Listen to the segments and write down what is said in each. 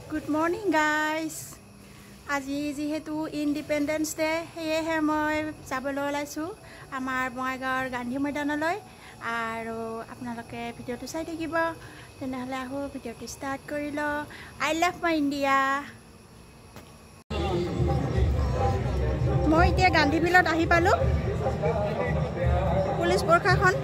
Good morning guys. আজি যেহেতু independence day হেহে মই যাবলৈ ওলাইছো আমাৰ বঙাইগাঁৱৰ গান্ধী ময়দানলৈ আৰু আপোনালোকে ভিডিওটো চাই থাকিব তেনেহলে আহো ভিডিওটো ষ্টাৰ্ট কৰি law I love my India মই এতিয়া গান্ধী বিলত আহি পালো পুলিচ প্ৰশাসন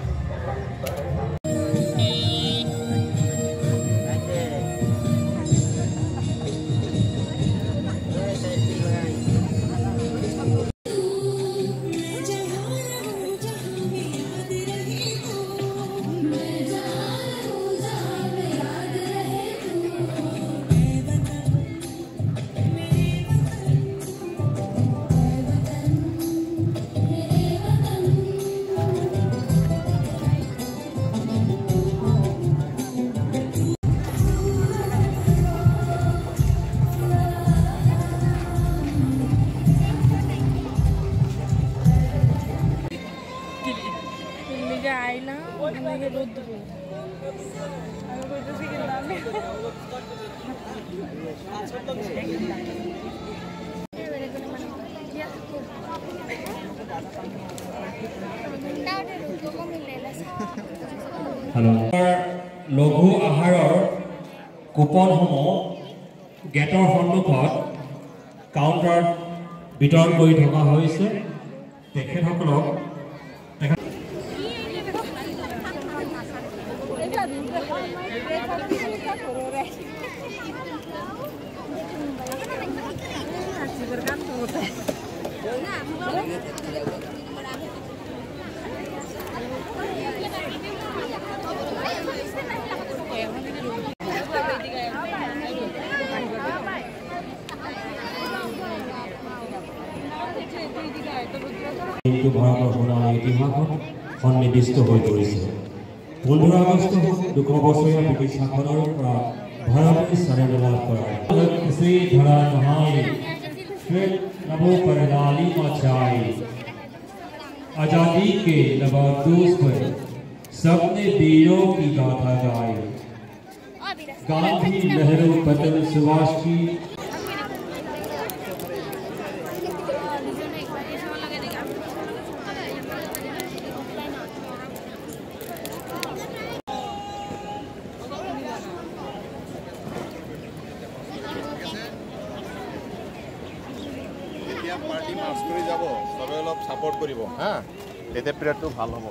লঘু আহাৰৰ কুপনসমূহ গেটৰ সন্মুখত কাউণ্টাৰত বিতৰণ কৰি থকা হৈছে তেখেতসকলক ভাৰতৰ সোণালী ইতিহাসত সন্নিৱিষ্ট হৈ পৰিছে 15 আগষ্ট 200 বছৰীয়া ব্ৰিটিছ শাসনৰ পৰা ভাৰতে স্বাধীনতা লাভ কৰা किसी धरा नहाई फिर नभो पर लाली मचाई आजादी के लबादोस पर सबने वीरों की गाथा गाई गांधी नेहरू पटेल सुभाष की পাৰ্টি মাছ কৰি যাব সবে অলপ সাপোৰ্ট কৰিব হা তেতিয়া পিৰিয়ডটো ভাল হ'ব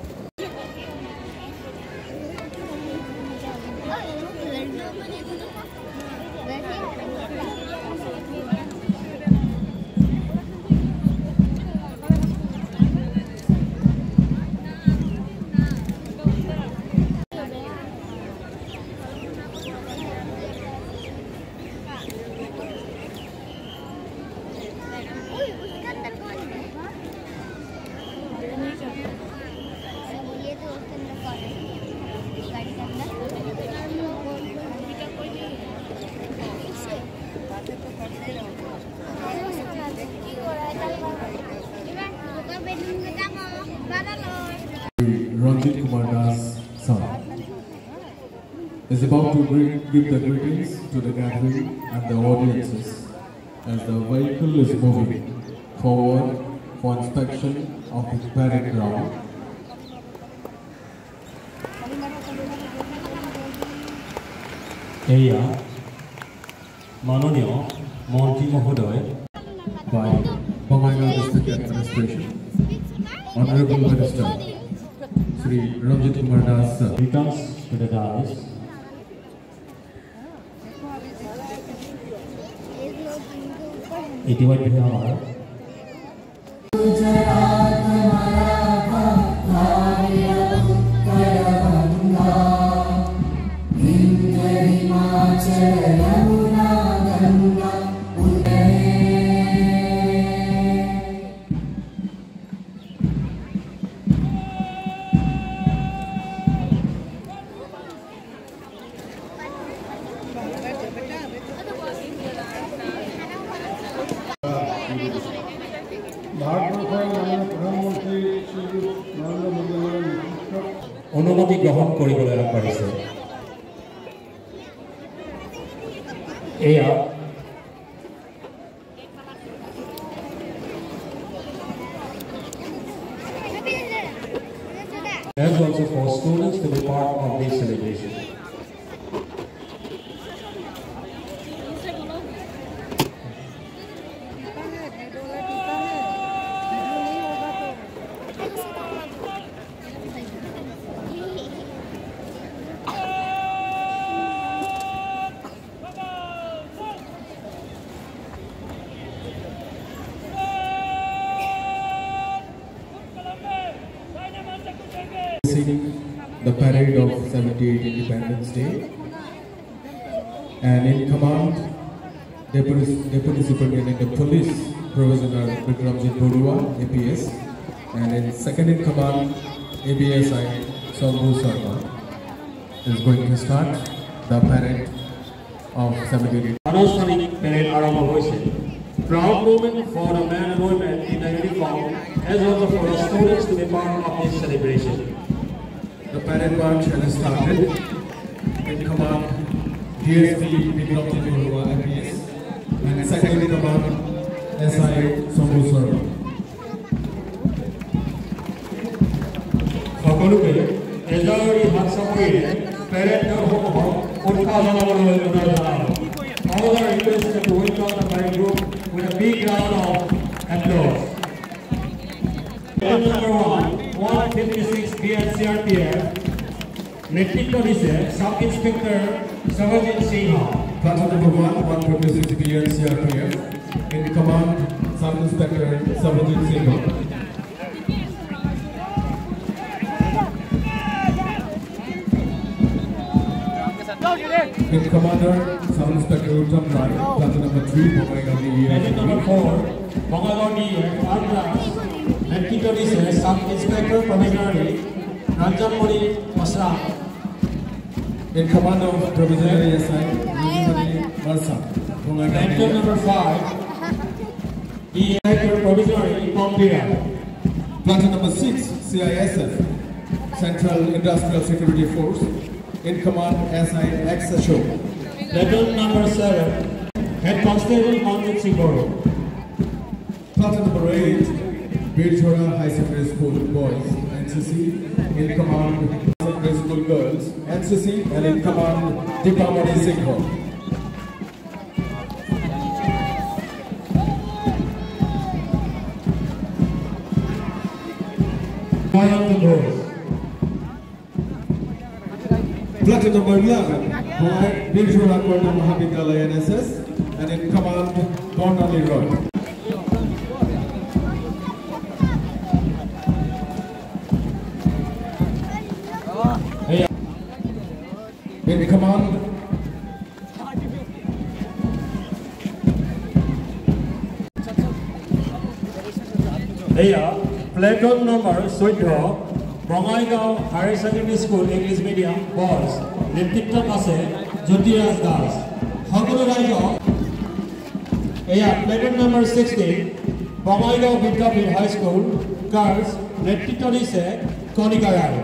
Ranjit Kumar Das son is about to give the greetings to the gathering and the audiences as the vehicle is moving forward for inspection of the parade ground. Eya Manoniya Mantri Mahoday by Bongaigaon District Administration, Honorable Minister Shri Ranjit Kumar Das sir returns to the dais. ইতিমধ্যে আমাৰ অনুমতি গ্ৰহণ কৰিবলৈ আগবাঢ়িছে এয়া as also for students to be part of this celebration. The parade of 78 Independence Day, and in command Deputy Superintendent of Police Provisional Vikramjit Borua, APS, and in second in command ABSI Sambhu Sharma is going to start the parade of 78. আনুষ্ঠানিক parade আরম্ভ হয়েছে। Proud moment for the men and women in the uniform as also for the students to be part of this celebration. The parade march has started. In command DSP Vikramjit Borua, APS, and second in command SI Sambhu Sharma. সকলকে এজারি হাত সাময়িক প্যাৰেডৰ সমূহক উৎসাহ জনাবলৈ অনুৰোধ জনালোঁ। All are requested to welcome the parade group with a big round of applause. Number 156 BNCRPF নেতৃত্ব দিছে sub inspector Sarabjit Singh. Platoon number 156 BNCRPF, in command Sub Inspector Sarvajit Singh. In commander Sub Inspector Uttam Rai, platoon number 3, Bongaigaon Platoon number 4 Bongaigaon Armras নেতৃত্ব দিছে sub inspector provisionary Ranjanmoni মছৰা। In command of Provisionary SI Rajimani Marsa, Platoon number 5 Inspector Provisionary Pompira. Platoon number 6 CISF Central Industrial Security Force, in command SI X Ashok. Platoon number 7 Head Constable Manjit Singh Goro. Platoon number 8 Birchora High Secondary School Boys, NCC, in command Secondary School Girls, NCC, and in command Deepamani Singh. Platoon number 11 Birchora Korna Mahavidyalaya NSS, and in command Bornali Roy. In command Platoon number 14 Bongaigaon Higher Secondary School English Medium Boys নেতৃত্বত আছে জ্যোতিৰাজ দাস। সকলো ৰাইজ Platoon number 16 Bongaigaon Vidyapith High School Girls নেতৃত্ব দিছে কণিকা ৰায়।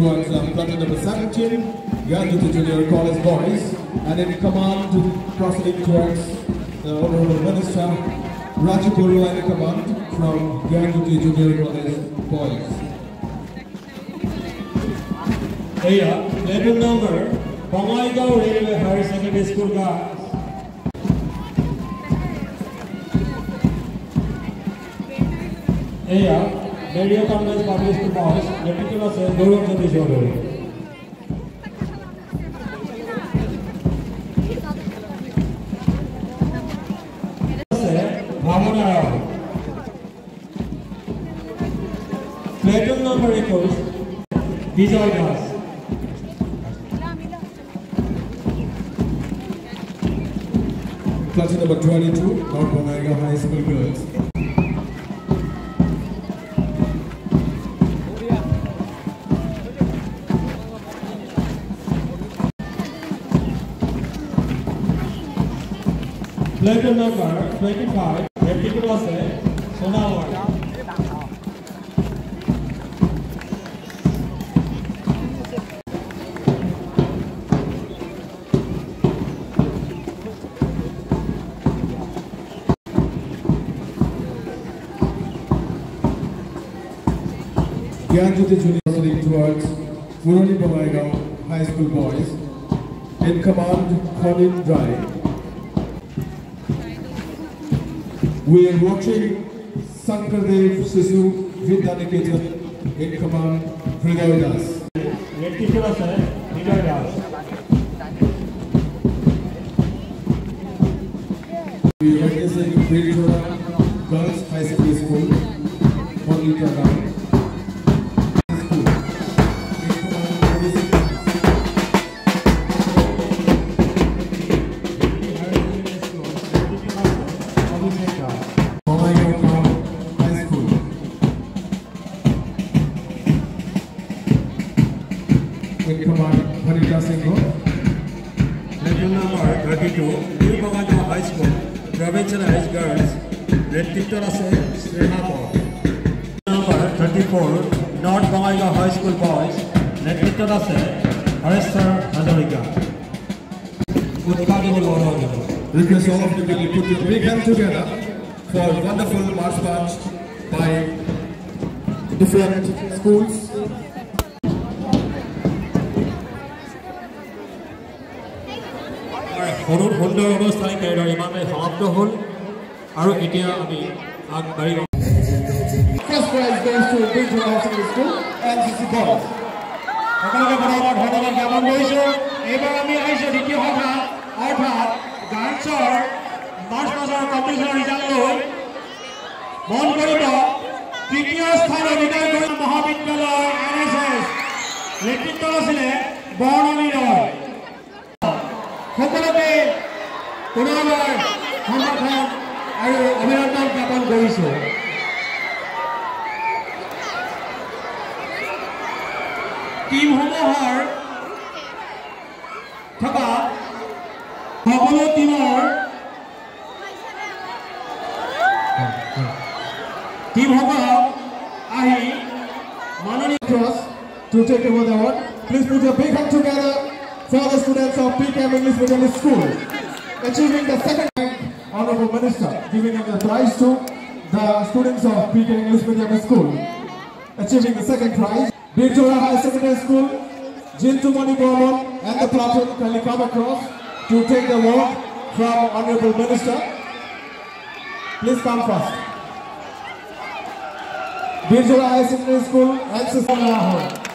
Towards platoon number 17, Gyanjyoti Junior College Boys, and in command proceeding towards the Honorable Minister Rajipuru, and in command from Gyanjyoti Junior College Boys. Platoon number Bongaigaon Railway Higher Secondary School Girls. Radio Congress Public School Boys নেতৃত্ব আছে গৌরব জ্যোতি চৌধুৰী। ভাবনা রাও। Platoon number 21 বিজয় Das. Platoon number 22 North Bongaigaon High School Girls. Platoon number 25 নেতৃত্ব আছে Sonawar. Gyanjyoti Junior heading towards Purani Bongaigaon High School boys. In command, Colin Dry. We are watching Sankardev Sisu Vidyaniketan. In command, Hriday Das. Red teacher আছে Hriday Das. We are witnessing Bridgewater Girls High School, Monita Round. In command, Bhanita Singh. Level number 32, New Bongaigaon High School, provincialized girls, red teacher আছে Sneha Kaur. Number 34, North Bongaigaon High School boys, red teacher আছে Hareshwar Hazarika. Request all of you to put your big hands together for wonderful march band by different schools. সৰুৰ সুন্দৰ অৱস্থাই কেইদৰে ইমানে সমাপ্ত হ'ল আৰু এতিয়া আমি আগবাঢ়ি First prize goes to Bridgewater High School and NCC boys. সকলোকে বৰাবৰ ধন্যবাদ জ্ঞাপন কৰিছোঁ। এইবাৰ আমি আহিছোঁ দ্বিতীয় শাখা অৰ্থাৎ গাৰ্লছৰ মাৰ্চ পাছৰ কম্পিটিশ্যনৰ ৰিজাল্ট লৈ। মন কৰিব তৃতীয় স্থান অধিকাৰ কৰি মহাবিদ্যালয় NSS নেতৃত্ব আছিলে বৰ্ণালী ৰয়। সকলোকে পুনৰবাৰ সমৰ্থন আৰু অভিনন্দন জ্ঞাপন কৰিছোঁ। টিমসমূহৰ থকা সকলো টিমসমূহক আহি মাননীয় Cross to take over the award. Please put your big hand together for the students of PKM English Medium School, achieving the second rank, Honorable Minister, giving the prize to the students of PKM English Medium School, achieving the second prize. Bridgewater High Secondary School, Jintumani Bormon and the platoon kindly come across to take the award from Honorable Minister. Please come first. Bridgewater High Secondary School and Sister Lahore.